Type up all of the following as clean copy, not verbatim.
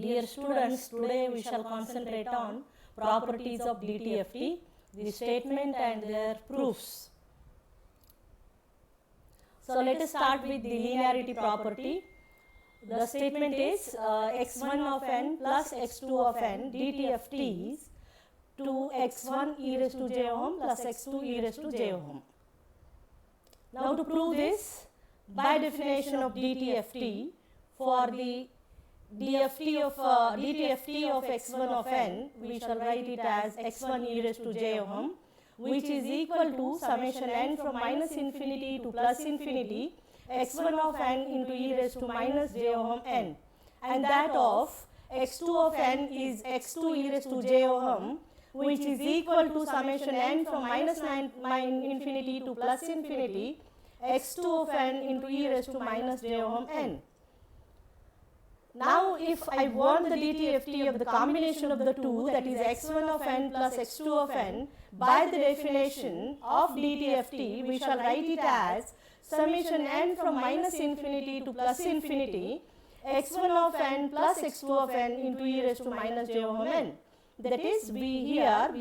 Dear students, today we shall concentrate on properties of DTFT, the statement and their proofs. So let us start with the linearity property. The statement is x1 of n plus x2 of n DTFT is 2x1 e raised to j ohm plus x2 e raised to j ohm. Now to prove this, by definition of DTFT, for the DTFT of x1 of n, we shall write it as x1 e raised to j ohm, which is equal to summation n from minus infinity to plus infinity x1 of n into e raised to minus j ohm n, and that of x2 of n is x2 e raised to j ohm, which is equal to summation n from minus infinity to plus infinity x2 of n into e raised to minus j ohm n. Now, if I want the DTFT of the combination of the two, that is x1 of n plus x2 of n, by the definition of DTFT, we shall write it as summation n from minus infinity to plus infinity x1 of n plus x2 of n into e raised to minus j ohm n. That is, we are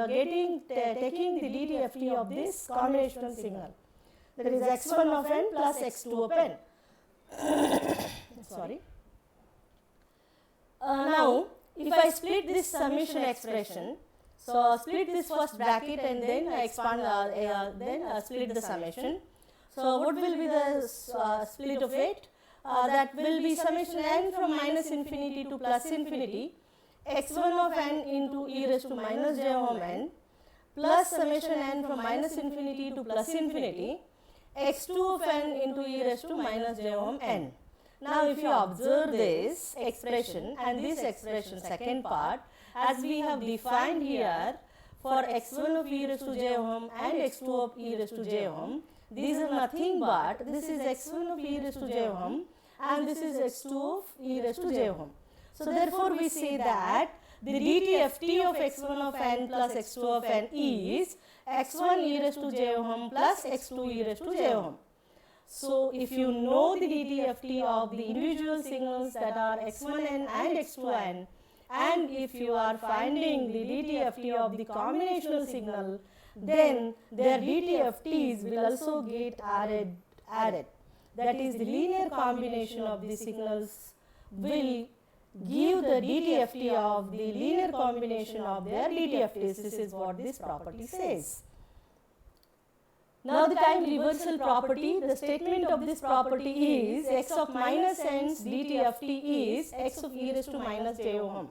taking the DTFT of this combinational signal, that is x1 of n plus x2 of n. Sorry. Now, if I split this summation expression, so split this first bracket and then expand, split the summation. So what will be the split of it? That will be summation n from minus infinity to plus infinity x1 of n into e raised to minus j ohm n plus summation n from minus infinity to plus infinity x2 of n into e raised to minus j ohm n. Now, if you observe this expression and this expression second part, as we have defined here, for x1 of e raised to j ohm and x2 of e raised to j ohm, these are nothing but this is x1 of e raised to j ohm and this is x2 of e raised to j ohm. So, therefore, we say that the DTFT of x1 of n plus x2 of n is x1 e raised to j ohm plus x2 e raised to j ohm. So, if you know the DTFT of the individual signals that are x1n and x2n, and if you are finding the DTFT of the combinational signal, then their DTFTs will also get added. That is, the linear combination of the signals will give the DTFT of the linear combination of their DTFTs. This is what this property says. Now, the time reversal property, the statement of this property is x of minus n's DTFT is x of e raised to minus j ohm.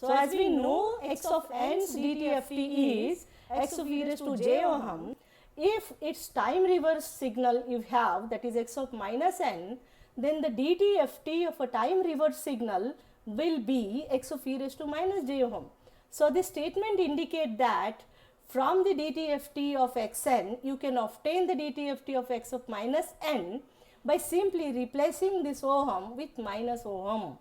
So, as we know x of n's DTFT is x of e raised to j ohm, if its time reverse signal you have, that is x of minus n, then the DTFT of a time reverse signal will be x of e raised to minus j ohm. So, this statement indicates that from the DTFT of xn, you can obtain the DTFT of x of minus n by simply replacing this ohm with minus ohm.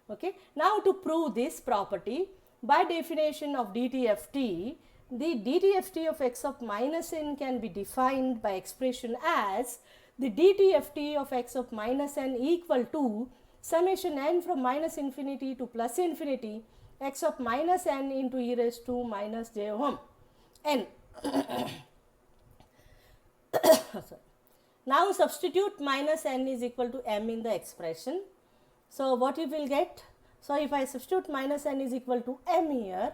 Okay. Now, to prove this property, by definition of DTFT, the DTFT of x of minus n can be defined by expression as the DTFT of x of minus n equal to summation n from minus infinity to plus infinity x of minus n into e raised to minus j ohm n. Now, substitute minus n is equal to m in the expression. So, what you will get? So, if I substitute minus n is equal to m here,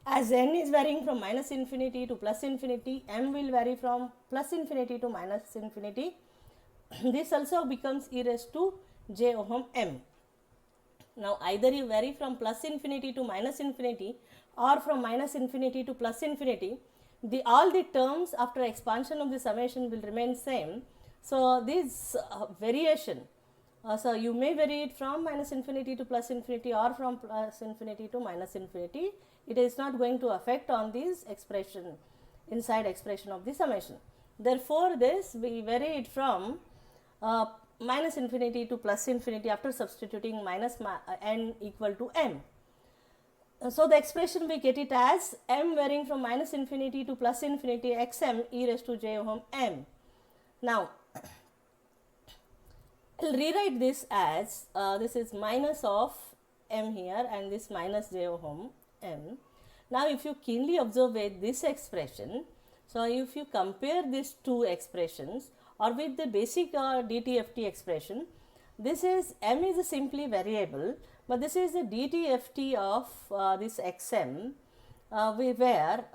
as n is varying from minus infinity to plus infinity, m will vary from plus infinity to minus infinity. This also becomes e raised to j ohm m. Now, either you vary from plus infinity to minus infinity or from minus infinity to plus infinity, all the terms after expansion of the summation will remain same. So, this variation, so you may vary it from minus infinity to plus infinity or from plus infinity to minus infinity. It is not going to affect on this expression, inside expression of the summation. Therefore, this we vary it from minus infinity to plus infinity after substituting minus n equal to m. So, the expression we get it as m varying from minus infinity to plus infinity xm e raised to j ohm m. Now, I will rewrite this as this is minus of m here and this minus j ohm m. Now, if you keenly observe with this expression, so if you compare these two expressions or with the basic DTFT expression, this is m is a simply variable, but this is the DTFT of this xm, where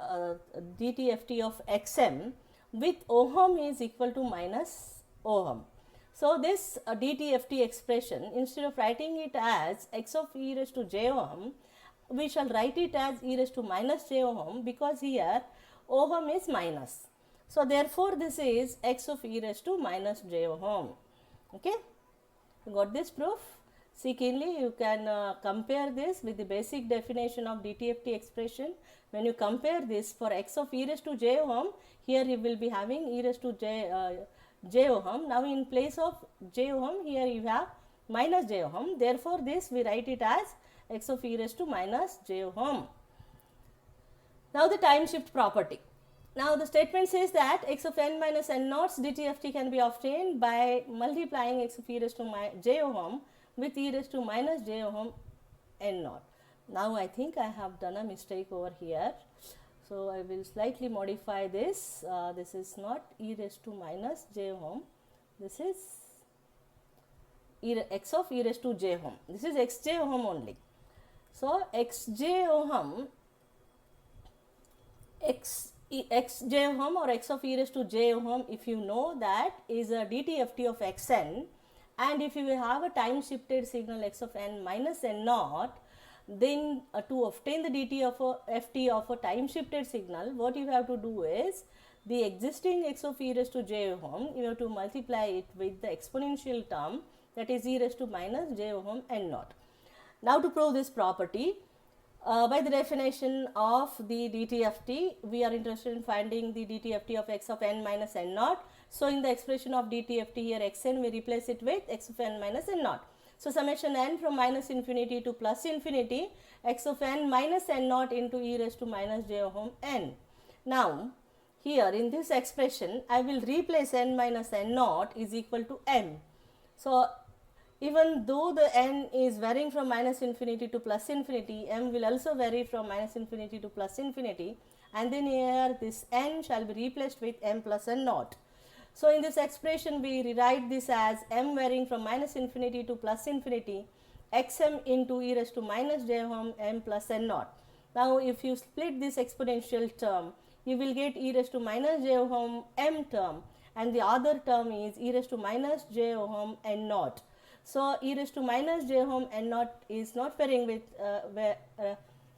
DTFT of xm with ohm is equal to minus ohm. So, this DTFT expression, instead of writing it as x of e raised to j ohm, we shall write it as e raised to minus j ohm, because here ohm is minus. So, therefore, this is x of e raised to minus j ohm. Okay? You got this proof? See keenly, you can compare this with the basic definition of DTFT expression. When you compare this for x of e raised to j ohm, here you will be having e raised to j ohm. Now, in place of j ohm, here you have minus j ohm. Therefore, this we write it as x of e raised to minus j ohm. Now, the time shift property. Now, the statement says that x of n minus n naughts DTFT can be obtained by multiplying x of e raised to j ohm with e raised to minus j ohm n naught. Now, I think I have done a mistake over here. So, I will slightly modify this. This is not e raised to minus j ohm. This is x of e raised to j ohm. This is x j ohm only. So, x j ohm, x j ohm or x of e raised to j ohm, if you know that, is a DTFT of xn, and if you have a time shifted signal x of n minus n naught, then to obtain the DTFT of a time shifted signal, what you have to do is the existing x of e raised to j ohm, you have to multiply it with the exponential term, that is e raised to minus j ohm n naught. Now, to prove this property, by the definition of the DTFT, we are interested in finding the DTFT of x of n minus n naught. So, in the expression of DTFT here xn, we replace it with x of n minus n naught. So, summation n from minus infinity to plus infinity, x of n minus n naught into e raised to minus j ohm n. Now, here in this expression, I will replace n minus n naught is equal to m. So, even though the n is varying from minus infinity to plus infinity, m will also vary from minus infinity to plus infinity, and then here this n shall be replaced with m plus n naught. So, in this expression, we rewrite this as m varying from minus infinity to plus infinity, xm into e raised to minus j ohm m plus n naught. Now, if you split this exponential term, you will get e raised to minus j ohm m term, and the other term is e raised to minus j ohm n naught. So, e raised to minus j ohm n naught is not varying with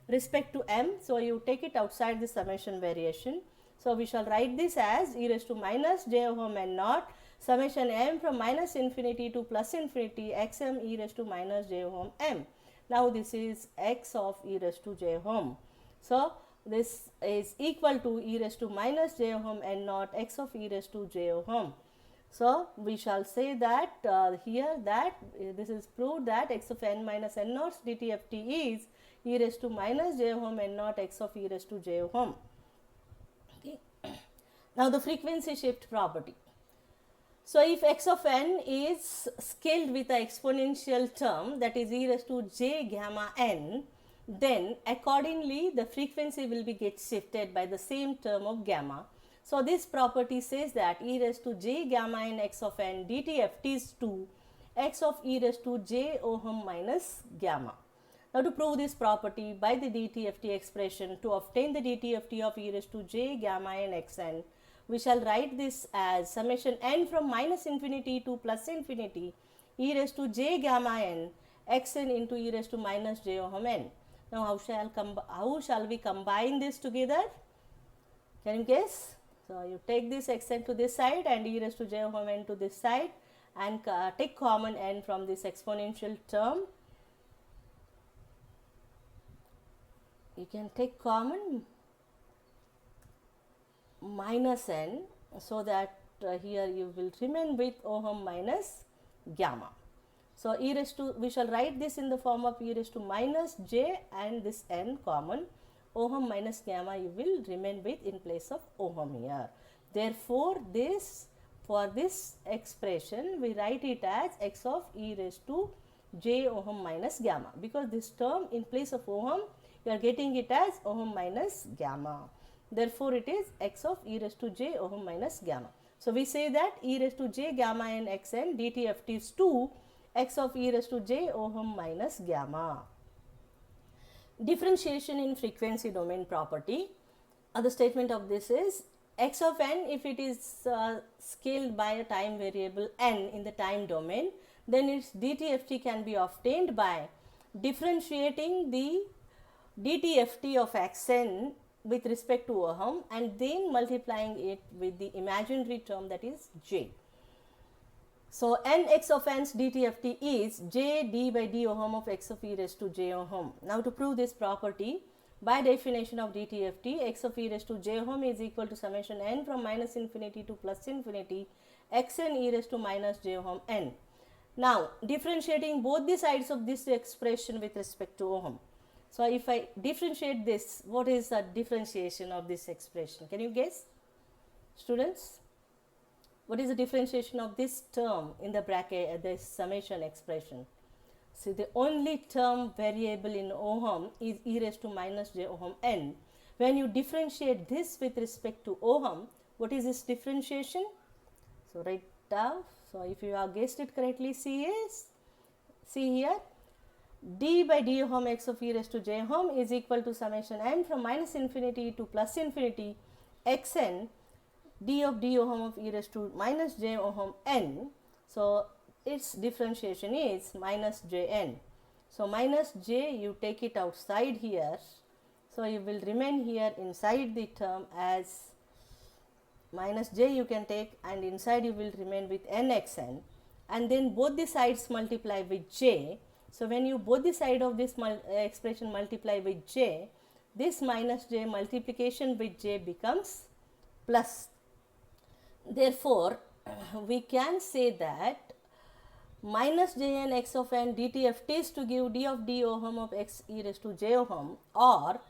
respect to m. So, you take it outside the summation variation. So, we shall write this as e raised to minus j ohm n naught summation m from minus infinity to plus infinity xm e raised to minus j ohm m. Now, this is x of e raised to j ohm. So, this is equal to e raised to minus j ohm n naught x of e raised to j ohm. So, we shall say that here that this is proved that x of n minus n naught DTFT is e raised to minus j ohm n naught x of e raised to j ohm. Okay. Now, the frequency shift property. So, if x of n is scaled with an exponential term, that is e raised to j gamma n, then accordingly the frequency will be get shifted by the same term of gamma. So, this property says that e raised to j gamma n x of n DTFT is to x of e raised to j ohm minus gamma. Now, to prove this property by the DTFT expression, to obtain the DTFT of e raised to j gamma n x n, we shall write this as summation n from minus infinity to plus infinity e raised to j gamma n x n into e raised to minus j ohm n. Now, how shall we combine this together? Can you guess? So, you take this xn to this side and e raised to j ohm n to this side, and take common n from this exponential term. You can take common minus n, so that here you will remain with ohm minus gamma. So, e raised to, we shall write this in the form of e raised to minus j and this n common, ohm minus gamma you will remain with in place of ohm here. Therefore, this for this expression we write it as x of e raised to j ohm minus gamma, because this term in place of ohm you are getting it as ohm minus gamma. Therefore, it is x of e raised to j ohm minus gamma. So, we say that e raised to j gamma n x n dt ft is 2 x of e raised to j ohm minus gamma. Differentiation in frequency domain property. Other statement of this is x of n, if it is scaled by a time variable n in the time domain, then its dtft can be obtained by differentiating the dtft of xn with respect to ohm and then multiplying it with the imaginary term, that is j. So, n x of n's dtft is j d by d ohm of x of e raised to j ohm. Now, to prove this property, by definition of dtft, x of e raised to j ohm is equal to summation n from minus infinity to plus infinity xn e raised to minus j ohm n. Now, differentiating both the sides of this expression with respect to ohm. So, if I differentiate this, what is the differentiation of this expression? Can you guess, students? What is the differentiation of this term in the bracket, this summation expression? See, the only term variable in ohm is e raised to minus j ohm n. When you differentiate this with respect to ohm, what is this differentiation? So, write down. So, if you have guessed it correctly, see here, d by d ohm x of e raised to j ohm is equal to summation n from minus infinity to plus infinity xn d of d ohm of e raised to minus j ohm n. So, its differentiation is minus jn. So, minus j you take it outside here. So, you will remain here inside the term as minus j you can take, and inside you will remain with nxn, and then both the sides multiply with j. So, when you both the side of this expression multiply with j, this minus j multiplication with j becomes plus. Therefore, we can say that minus jn x of n dtft is to give d of d ohm of x e raised to j ohm, or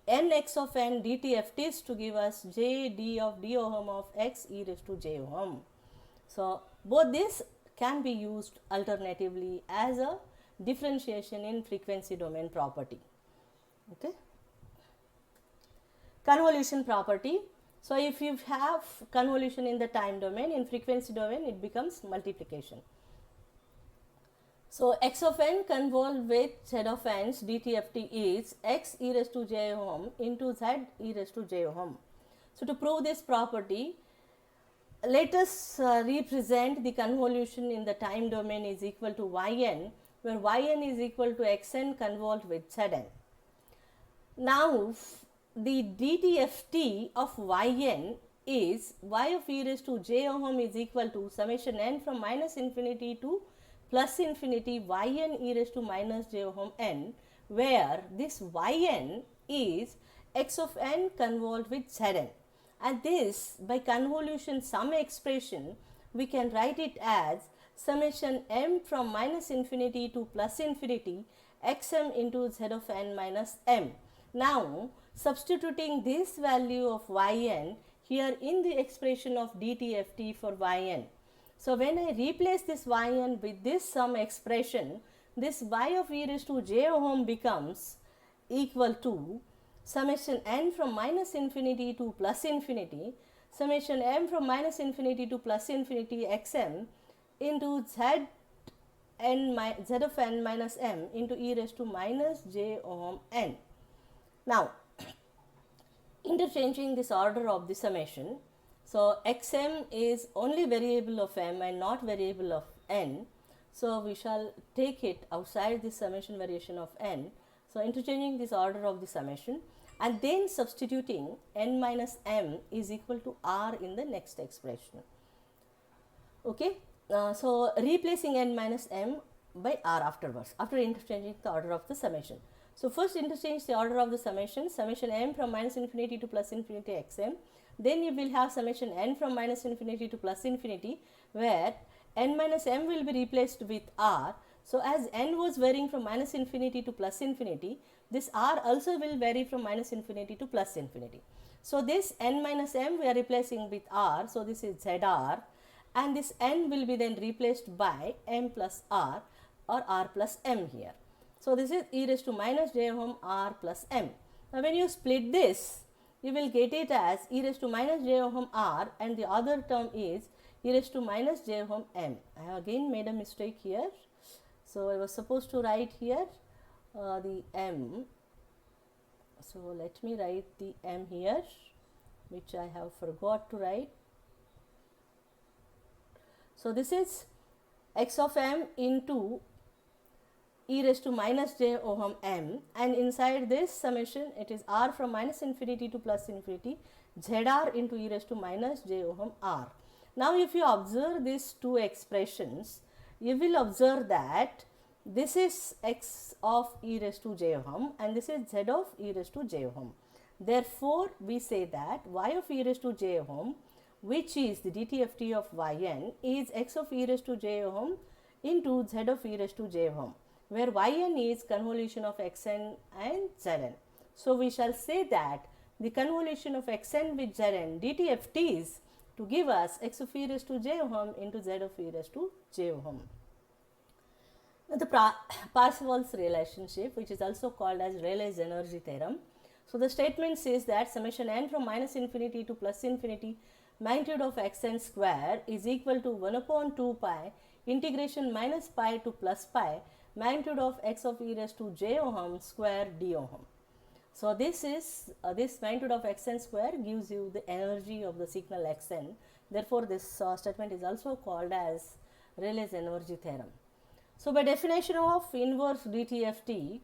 n x of n dtft is to give us j d of d ohm of x e raised to j ohm. So, both this can be used alternatively as a differentiation in frequency domain property. Okay. Convolution property. So, if you have convolution in the time domain, in frequency domain it becomes multiplication. So, x of n convolved with z of n's dtft is x e raised to j ohm into z e raised to j ohm. So, to prove this property, let us represent the convolution in the time domain is equal to yn, where yn is equal to xn convolved with zn. Now, the dtft of yn is y of e raised to j ohm is equal to summation n from minus infinity to plus infinity yn e raised to minus j ohm n, where this yn is x of n convolved with zn. And this, by convolution sum expression, we can write it as summation m from minus infinity to plus infinity xm into z of n minus m. Now, substituting this value of yn here in the expression of dtft for yn. So, when I replace this yn with this sum expression, this y of e raised to j ohm becomes equal to summation n from minus infinity to plus infinity summation m from minus infinity to plus infinity xm into z of n minus m into e raised to minus j ohm n. Now, interchanging this order of the summation. So, xm is only variable of m and not variable of n. So, we shall take it outside the summation variation of n. So, interchanging this order of the summation and then substituting n minus m is equal to r in the next expression. Okay. So, replacing n minus m by r afterwards, after interchanging the order of the summation. So, first interchange the order of the summation m from minus infinity to plus infinity xm. Then you will have summation n from minus infinity to plus infinity, where n minus m will be replaced with r. So, as n was varying from minus infinity to plus infinity, this r also will vary from minus infinity to plus infinity. So, this n minus m we are replacing with r. So, this is zr, and this n will be then replaced by m plus r, or r plus m here. So this is e raised to minus j ohm r plus m. Now when you split this, you will get it as e raised to minus j ohm r, and the other term is e raised to minus j ohm m. I have again made a mistake here. So I was supposed to write here the m. So let me write the m here, which I have forgot to write. So this is x of m into e raised to minus j ohm m, and inside this summation it is r from minus infinity to plus infinity zr into e raised to minus j ohm r. Now if you observe these two expressions, you will observe that this is x of e raised to j ohm and this is z of e raised to j ohm. Therefore we say that y of e raised to j ohm, which is the dtft of yn, is x of e raised to j ohm into z of e raised to j ohm, where yn is convolution of xn and zn. So we shall say that the convolution of xn with zn dtft is to give us x of e raised to j ohm into z of e raised to j ohm. Now the Parseval's relationship, which is also called as Rayleigh's energy theorem. So the statement says that summation n from minus infinity to plus infinity magnitude of xn square is equal to 1 upon 2 pi integration minus pi to plus pi magnitude of x of e raised to j ohm square d ohm. So this is this magnitude of xn square gives you the energy of the signal xn. Therefore this statement is also called as Rayleigh's energy theorem. So by definition of inverse dtft,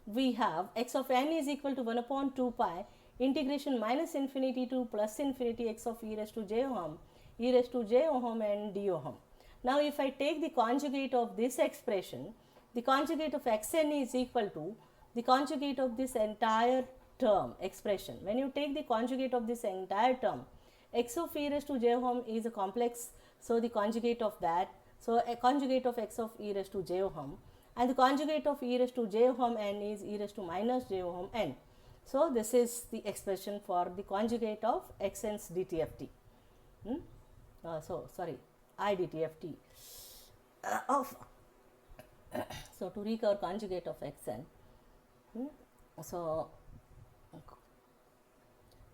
we have x of n is equal to 1 upon 2 pi integration minus infinity to plus infinity x of e raised to j ohm and d ohm. Now if I take the conjugate of this expression, the conjugate of xn is equal to the conjugate of this entire term expression. When you take the conjugate of this entire term, x of e raised to j ohm is a complex, so the conjugate of that, so a conjugate of x of e raised to j ohm, and the conjugate of e raised to j ohm n is e raised to minus j ohm n. So this is the expression for the conjugate of xn's dtft. I dtft of so to recover conjugate of xn. So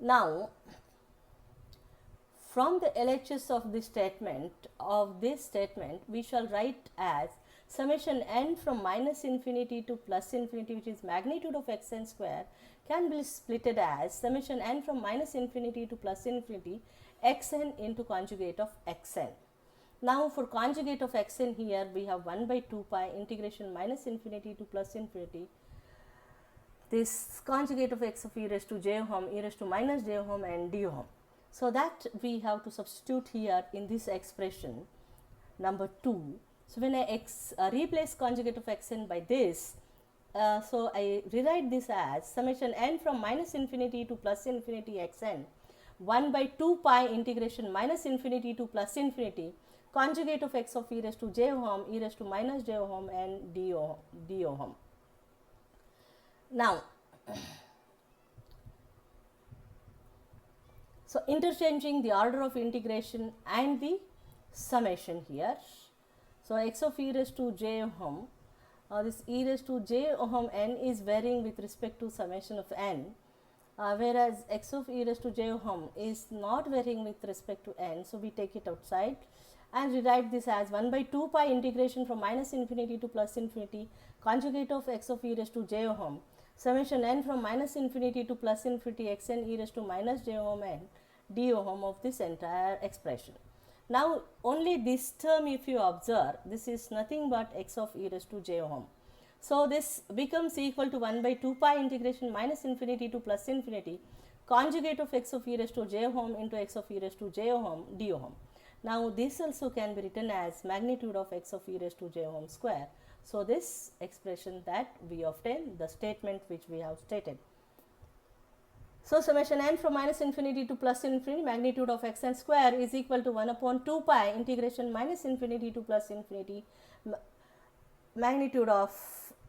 now from the LHS of this statement, we shall write as summation n from minus infinity to plus infinity, which is magnitude of xn square, can be splitted as summation n from minus infinity to plus infinity xn into conjugate of xn. Now for conjugate of xn here we have 1 by 2 pi integration minus infinity to plus infinity this conjugate of x of e raised to j ohm, e raised to minus j ohm and d ohm. So that we have to substitute here in this expression number 2. So when I replace conjugate of xn by this, so I rewrite this as summation n from minus infinity to plus infinity xn 1 by 2 pi integration minus infinity to plus infinity conjugate of x of e raised to j ohm, e raised to minus j ohm and d ohm. Now so interchanging the order of integration and the summation here. So x of e raised to j ohm, this e raised to j ohm n is varying with respect to summation of n, whereas x of e raised to j ohm is not varying with respect to n. So we take it outside and rewrite this as 1 by 2 pi integration from minus infinity to plus infinity conjugate of x of e raised to j ohm summation n from minus infinity to plus infinity xn e raised to minus j ohm n d ohm of this entire expression. Now only this term, if you observe, this is nothing but x of e raised to j ohm. So this becomes equal to 1 by 2 pi integration minus infinity to plus infinity conjugate of x of e raised to j ohm into x of e raised to j ohm d ohm. Now this also can be written as magnitude of x of e raised to j ohm square. So this expression that we obtain, the statement which we have stated. So summation n from minus infinity to plus infinity magnitude of xn square is equal to 1 upon 2 pi integration minus infinity to plus infinity magnitude of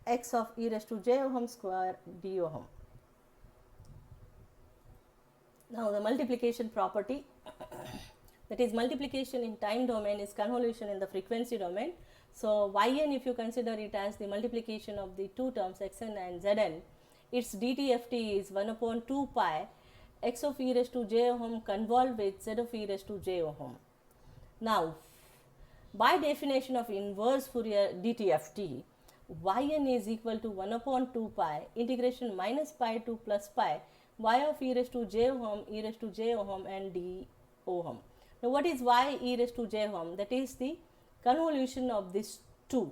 x of e raised to j ohm square d ohm. Now the multiplication property, that is multiplication in time domain is convolution in the frequency domain. So yn, if you consider it as the multiplication of the two terms xn and zn, its dtft is 1 upon 2 pi x of e raised to j ohm convolved with z of e raised to j ohm. Now, by definition of inverse Fourier DTFT, yn is equal to 1 upon 2 pi integration minus pi to plus pi y of e raised to j ohm, e raised to j ohm and d ohm. Now, what is y e raised to j ohm? That is the convolution of these two.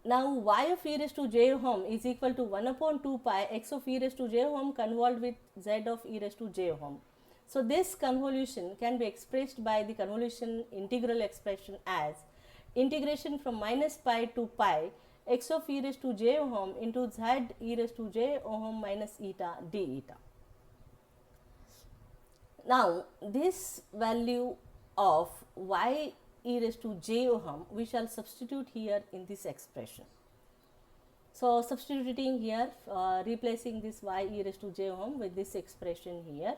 Now, y of e raised to j ohm is equal to 1 upon 2 pi x of e raised to j ohm convolved with z of e raised to j ohm. So, this convolution can be expressed by the convolution integral expression as integration from minus pi to pi x of e raised to j ohm into z e raised to j ohm minus eta d eta. Now, this value of y e raised to j ohm we shall substitute here in this expression. So, substituting here, replacing this y e raised to j ohm with this expression here.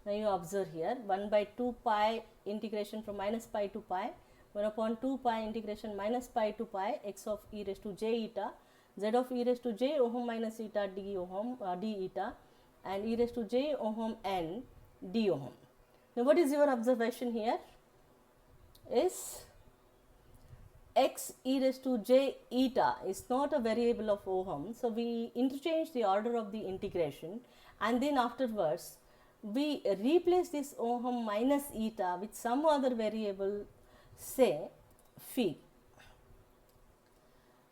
Now, you observe here 1 by 2 pi integration from minus pi to pi, 1 upon 2 pi integration minus pi to pi x of e raised to j eta, z of e raised to j ohm minus eta d ohm d eta and e raised to j ohm n d ohm. Now, what is your observation here? Is x e raised to j eta is not a variable of ohm. So, we interchange the order of the integration and then afterwards we replace this ohm minus eta with some other variable, say phi.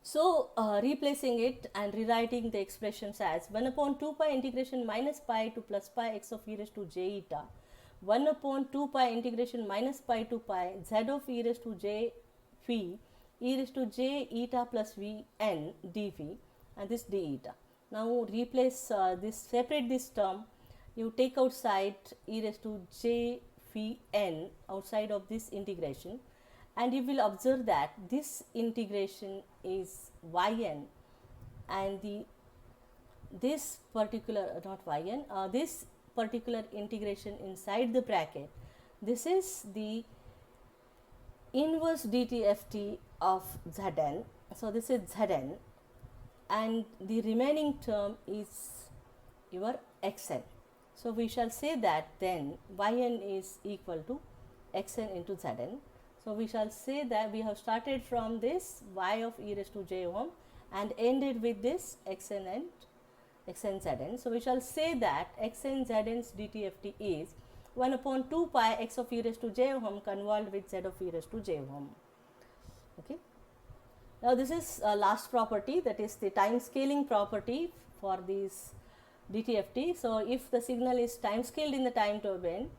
So, replacing it and rewriting the expressions as 1 upon 2 pi integration minus pi to plus pi x of e raised to j eta, 1 upon 2 pi integration minus pi to pi z of e raised to j phi e raised to j eta plus v n d phi and this d eta. Now, replace this, separate this term, you take outside e raised to j phi n outside of this integration and you will observe that this integration is yn and this particular this particular integration inside the bracket, this is the inverse dtft of zn. So, this is zn and the remaining term is your xn. So, we shall say that then yn is equal to xn into zn. So, we shall say that we have started from this y of e raised to j ohm and ended with this xn and xn zn. So, we shall say that xn zn's dtft is 1 upon 2 pi x of e raised to j ohm convolved with z of e raised to j ohm. Okay. Now, this is last property, that is the time scaling property for these DTFT. So, if the signal is time scaled in the time domain,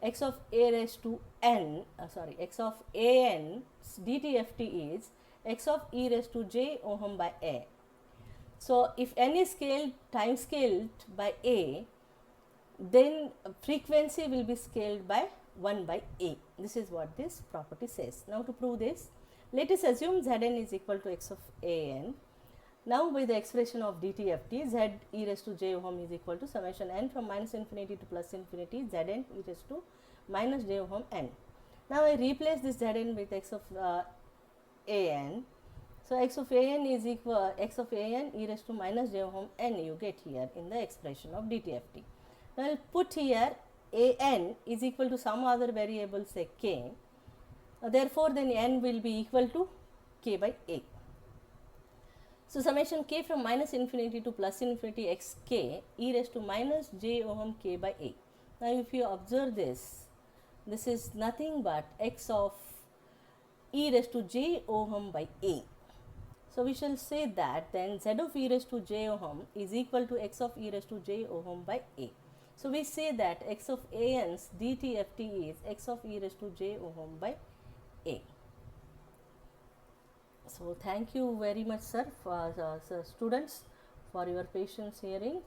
x of a raised to n, x of a n DTFT is x of e raised to j ohm by a. So, if n is scaled, time scaled by a, then frequency will be scaled by 1 by a. This is what this property says. Now, to prove this, let us assume Zn is equal to x of a n. Now, by the expression of DTFT, z e raised to j ohm is equal to summation n from minus infinity to plus infinity Zn e raised to minus j ohm n. Now, I replace this Zn with x of a n. So, x of a n is equal x of a n e raised to minus j ohm n you get here in the expression of DTFT. Now, I will put here a n is equal to some other variable, say k. Therefore, then n will be equal to k by a. So, summation k from minus infinity to plus infinity x k e raised to minus j ohm k by a. Now, if you observe this, this is nothing but x of e raised to j ohm by a. So, we shall say that then z of e raised to j ohm is equal to x of e raised to j ohm by a. So, we say that x of a n's DTFT is x of e raised to j ohm by a. So, thank you very much, sir, for students, for your patience hearing.